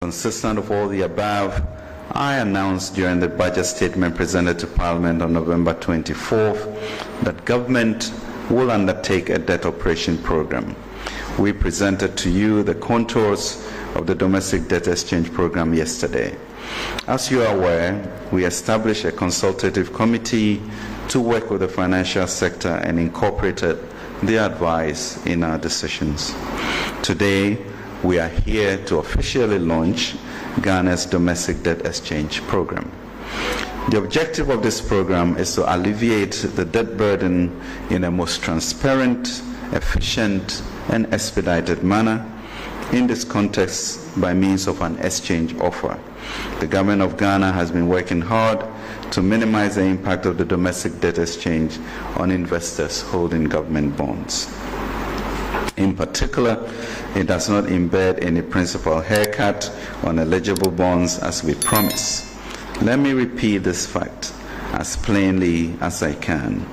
Consistent with all the above, I announced during the budget statement presented to Parliament on November 24th that government will undertake a debt operation program. We presented to you the contours of the domestic debt exchange program yesterday. As you are aware, we established a consultative committee to work with the financial sector and incorporated their advice in our decisions. Today, we are here to officially launch Ghana's domestic debt exchange program. The objective of this program is to alleviate the debt burden in a most transparent, efficient, and expedited manner. In this context, by means of an exchange offer. The government of Ghana has been working hard to minimize the impact of the domestic debt exchange on investors holding government bonds. In particular, it does not embed any principal haircut on eligible bonds as we promise. Let me repeat this fact as plainly as I can.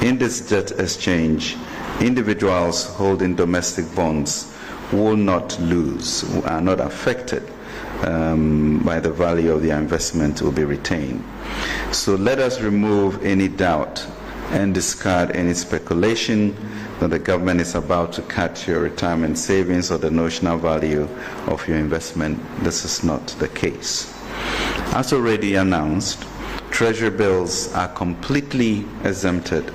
In this debt exchange, individuals holding domestic bonds will not lose, are not affected by the value of their investment will be retained. So let us remove any doubt and discard any speculation that the government is about to cut your retirement savings or the notional value of your investment. This is not the case. As already announced, Treasury bills are completely exempted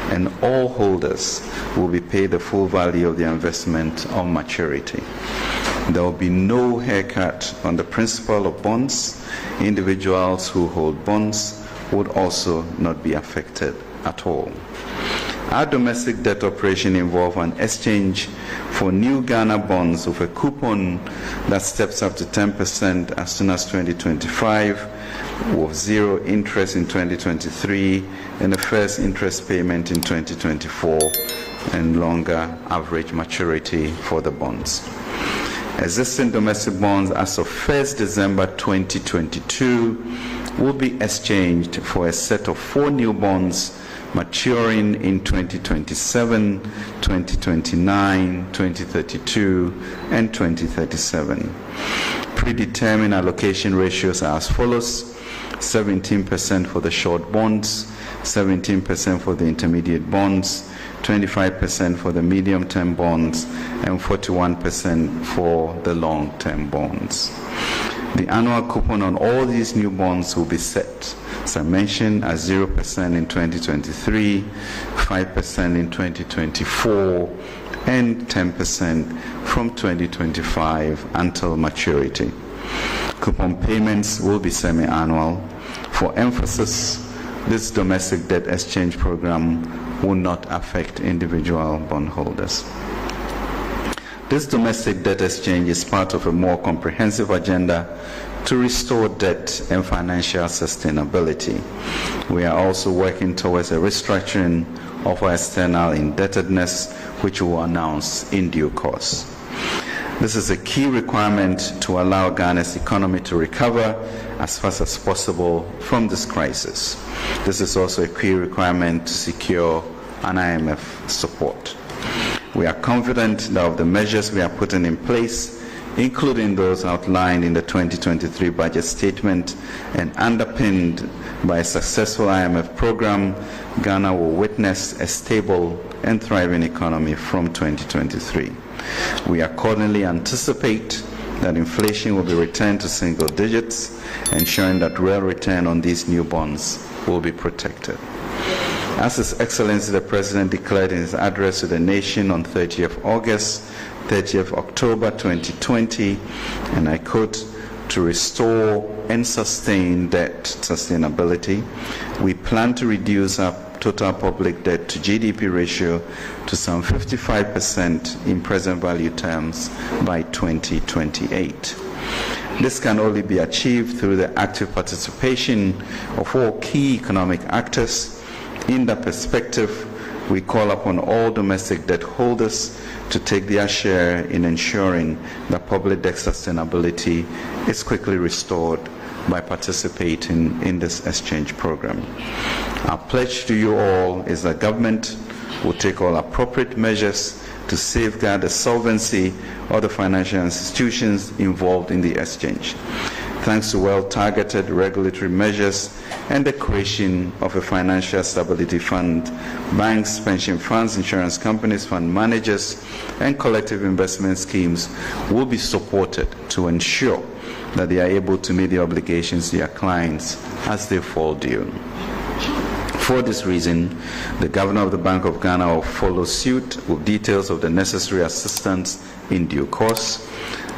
and all holders will be paid the full value of their investment on maturity. There will be no haircut on the principal of bonds. Individuals who hold bonds would also not be affected at all. Our domestic debt operation involves an exchange for new Ghana bonds with a coupon that steps up to 10% as soon as 2025, with zero interest in 2023 and the first interest payment in 2024 and longer average maturity for the bonds. Existing domestic bonds as of 1st December 2022 will be exchanged for a set of 4 new bonds maturing in 2027, 2029, 2032, and 2037. Predetermined allocation ratios are as follows: 17% for the short bonds, 17% for the intermediate bonds, 25% for the medium-term bonds, and 41% for the long-term bonds. The annual coupon on all these new bonds will be set, as I mentioned, at 0% in 2023, 5% in 2024, and 10% from 2025 until maturity. Coupon payments will be semi-annual. For emphasis, this domestic debt exchange program will not affect individual bondholders. This domestic debt exchange is part of a more comprehensive agenda to restore debt and financial sustainability. We are also working towards a restructuring of our external indebtedness, which we will announce in due course. This is a key requirement to allow Ghana's economy to recover as fast as possible from this crisis. This is also a key requirement to secure an IMF support. We are confident that of the measures we are putting in place, including those outlined in the 2023 budget statement and underpinned by a successful IMF program, Ghana will witness a stable and thriving economy from 2023. We accordingly anticipate that inflation will be returned to single digits, ensuring that real return on these new bonds will be protected. As His Excellency the President declared in his address to the nation on 30th October 2020, and I quote, "To restore and sustain debt sustainability, we plan to reduce our total public debt to GDP ratio to some 55% in present value terms by 2028. This can only be achieved through the active participation of all key economic actors. In that perspective, we call upon all domestic debt holders to take their share in ensuring that public debt sustainability is quickly restored by participating in this exchange program. Our pledge to you all is that government will take all appropriate measures to safeguard the solvency of the financial institutions involved in the exchange. Thanks to well-targeted regulatory measures and the creation of a financial stability fund, banks, pension funds, insurance companies, fund managers, and collective investment schemes will be supported to ensure that they are able to meet the obligations to their clients as they fall due. For this reason, the Governor of the Bank of Ghana will follow suit with details of the necessary assistance in due course.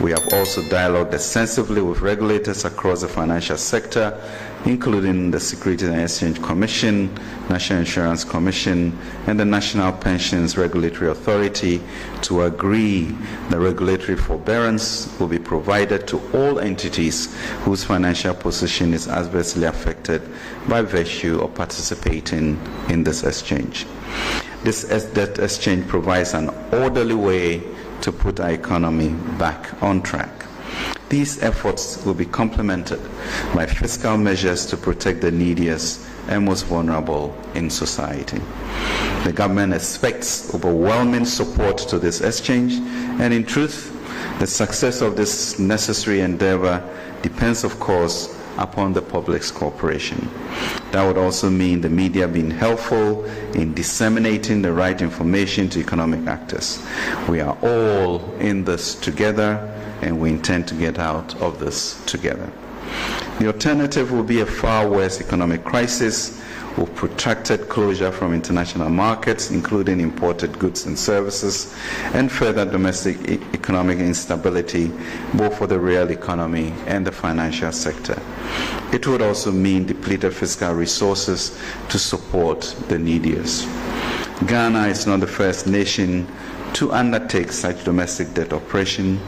We have also dialogued extensively with regulators across the financial sector, including the Securities and Exchange Commission, National Insurance Commission, and the National Pensions Regulatory Authority, to agree that regulatory forbearance will be provided to all entities whose financial position is adversely affected by virtue of participating in this exchange. This debt exchange provides an orderly way to put our economy back on track. These efforts will be complemented by fiscal measures to protect the neediest and most vulnerable in society. The government expects overwhelming support to this exchange, and in truth, the success of this necessary endeavor depends, of course, upon the public's cooperation. That would also mean the media being helpful in disseminating the right information to economic actors. We are all in this together, and we intend to get out of this together. The alternative will be a far worse economic crisis with protracted closure from international markets, including imported goods and services, and further domestic economic instability, both for the real economy and the financial sector. It would also mean depleted fiscal resources to support the neediest. Ghana is not the first nation to undertake such domestic debt operation.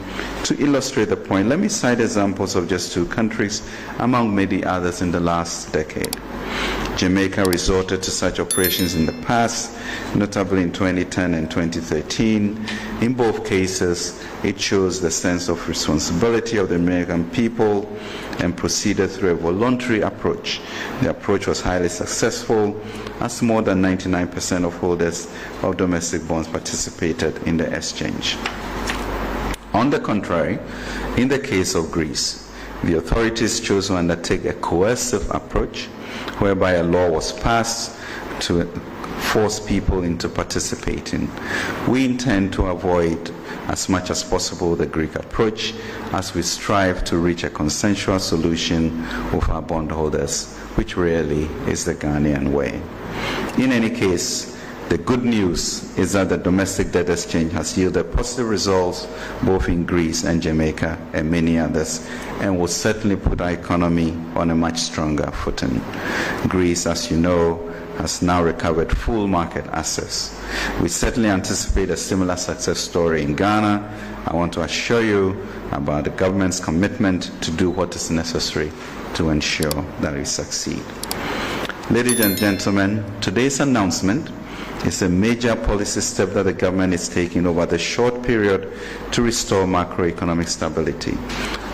To illustrate the point, let me cite examples of just 2 countries among many others in the last decade. Jamaica resorted to such operations in the past, notably in 2010 and 2013. In both cases, it shows the sense of responsibility of the American people and proceeded through a voluntary approach. The approach was highly successful, as more than 99% of holders of domestic bonds participated in the exchange. On the contrary, in the case of Greece, the authorities chose to undertake a coercive approach, whereby a law was passed to force people into participating. We intend to avoid as much as possible the Greek approach as we strive to reach a consensual solution with our bondholders, which really is the Ghanaian way. In any case, the good news is that the domestic debt exchange has yielded positive results both in Greece and Jamaica and many others, and will certainly put our economy on a much stronger footing. Greece, as you know, has now recovered full market access. We certainly anticipate a similar success story in Ghana. I want to assure you about the government's commitment to do what is necessary to ensure that we succeed. Ladies and gentlemen, today's announcement is a major policy step that the government is taking over the short period to restore macroeconomic stability,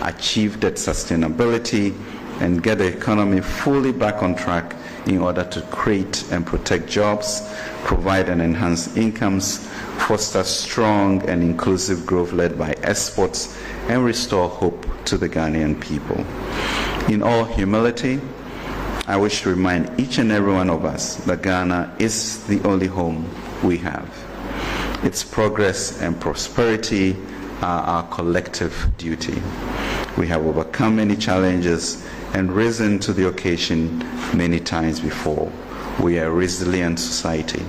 achieve debt sustainability, and get the economy fully back on track in order to create and protect jobs, provide and enhance incomes, foster strong and inclusive growth led by exports, and restore hope to the Ghanaian people. In all humility, I wish to remind each and every one of us that Ghana is the only home we have. Its progress and prosperity are our collective duty. We have overcome many challenges and risen to the occasion many times before. We are a resilient society.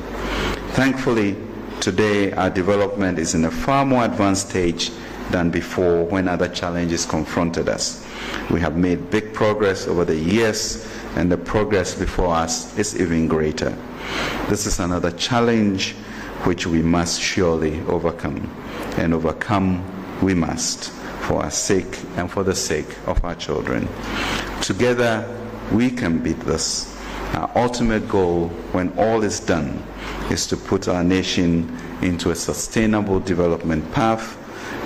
Thankfully, today our development is in a far more advanced stage than before when other challenges confronted us. We have made big progress over the years, and the progress before us is even greater. This is another challenge which we must surely overcome, and overcome we must for our sake and for the sake of our children. Together we can beat this. Our ultimate goal, when all is done, is to put our nation into a sustainable development path,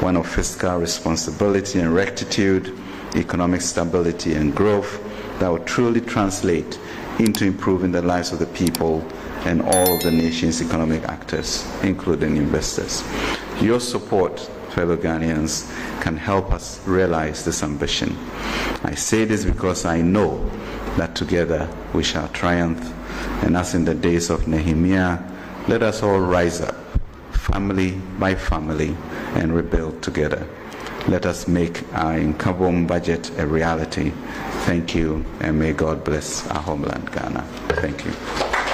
one of fiscal responsibility and rectitude, economic stability and growth that will truly translate into improving the lives of the people and all of the nation's economic actors, including investors. Your support, fellow Ghanaians, can help us realize this ambition. I say this because I know that together we shall triumph, and as in the days of Nehemiah, let us all rise up, family by family, and rebuild together. Let us make our income budget a reality. Thank you, and may God bless our homeland, Ghana. Thank you.